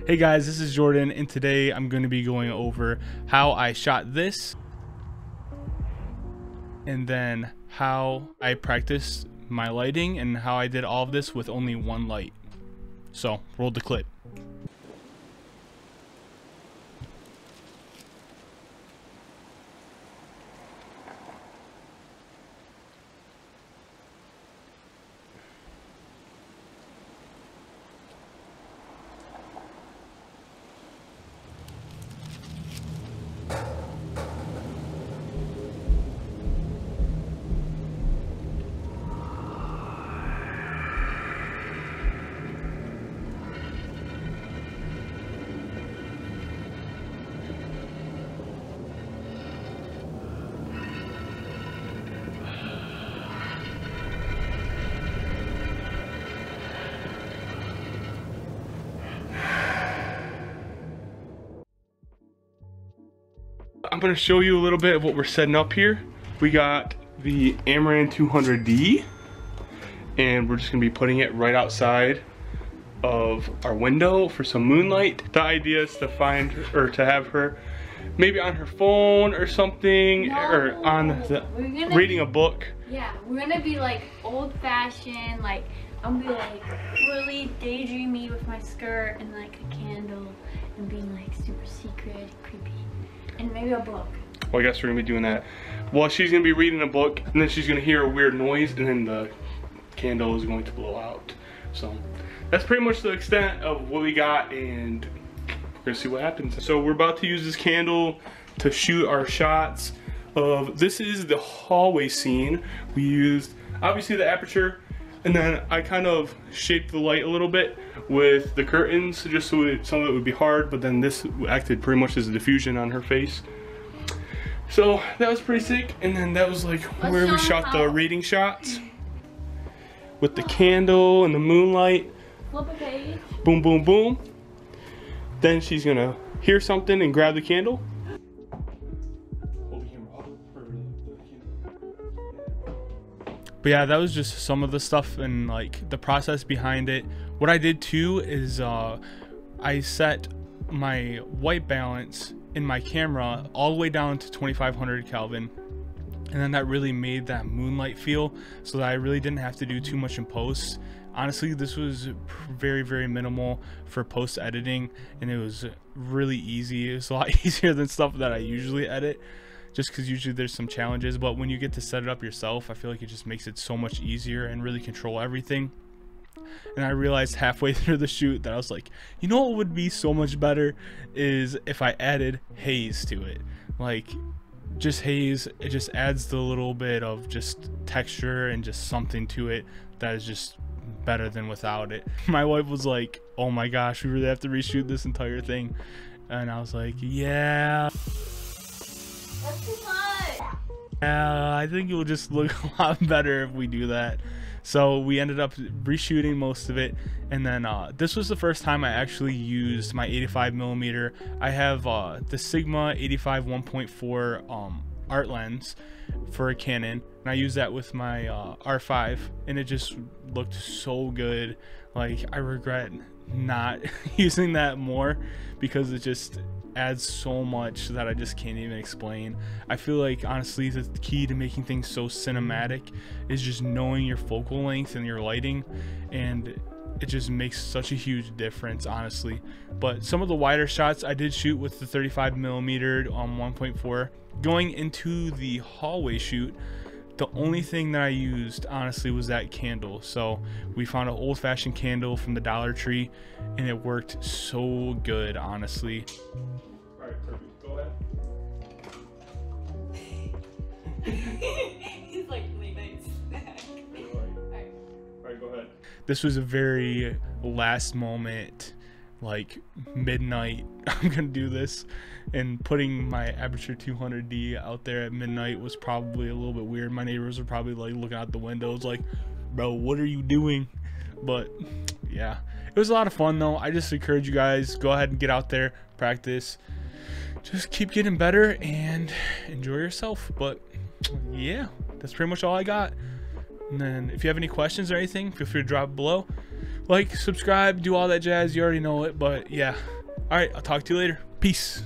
Hey guys, this is Jordan, and today I'm going to be going over how I shot this and then how I practiced my lighting and how I did all of this with only one light. So, roll the clip. I'm going to show you a little bit of what we're setting up here. We got the Amaran 200D, and we're just going to be putting it right outside of our window for some moonlight. The idea is to find her, or to have her maybe on her phone or something, or on the reading a book. Yeah, we're gonna be like old-fashioned, like I'm gonna be like really daydreamy with my skirt and like a candle and being like super secret, creepy, and maybe a book. Well, I guess we're gonna be doing that. Well, she's gonna be reading a book, and then she's gonna hear a weird noise, and then the candle is going to blow out. So that's pretty much the extent of what we got, and we're gonna see what happens. So we're about to use this candle to shoot our shots of, this is the hallway scene. We used obviously the aperture, and then I kind of shaped the light a little bit with the curtains just so some of it would be hard, but then this acted pretty much as a diffusion on her face. So that was pretty sick. And then that was like where we shot the reading shots with the candle and the moonlight. Flip a page. Boom, boom, boom. Then she's gonna hear something and grab the candle. But yeah, that was just some of the stuff and like the process behind it. What I did too is I set my white balance in my camera all the way down to 2500 Kelvin. And then that really made that moonlight feel so that I really didn't have to do too much in post. Honestly, this was very, very minimal for post editing, and it was really easy. It was a lot easier than stuff that I usually edit, just because usually there's some challenges. But when you get to set it up yourself, I feel like it just makes it so much easier and really control everything. And I realized halfway through the shoot that I was like, you know what would be so much better is if I added haze to it. Like, just haze, it just adds the little bit of just texture and just something to it that is just better than without it. My wife was like, oh my gosh, we really have to reshoot this entire thing. And I was like, yeah. That's too much. Yeah, I think it will just look a lot better if we do that. So we ended up reshooting most of it, and then this was the first time I actually used my 85mm. I have the Sigma 85 1.4 art lens for a Canon, and I use that with my R5, and it just looked so good. Like, I regret not using that more because it just adds so much that I just can't even explain. I feel like honestly the key to making things so cinematic is just knowing your focal length and your lighting, and it just makes such a huge difference, honestly. But some of the wider shots I did shoot with the 35mm 1.4. Going into the hallway shoot, the only thing that I used honestly was that candle. So we found an old-fashioned candle from the Dollar Tree, and it worked so good, honestly. All right, perfect. Go ahead. He's like, really nice. All right, go ahead. This was a very last moment, like midnight, I'm gonna do this, and putting my Aperture 200D out there at midnight was probably a little bit weird. My neighbors were probably like looking out the windows like, bro, what are you doing? But yeah, it was a lot of fun though. I just encourage you guys, go ahead and get out there, practice, just keep getting better and enjoy yourself. But yeah, that's pretty much all I got. And then if you have any questions or anything, feel free to drop it below. like, subscribe, do all that jazz. You already know it, but yeah. All right, I'll talk to you later. Peace.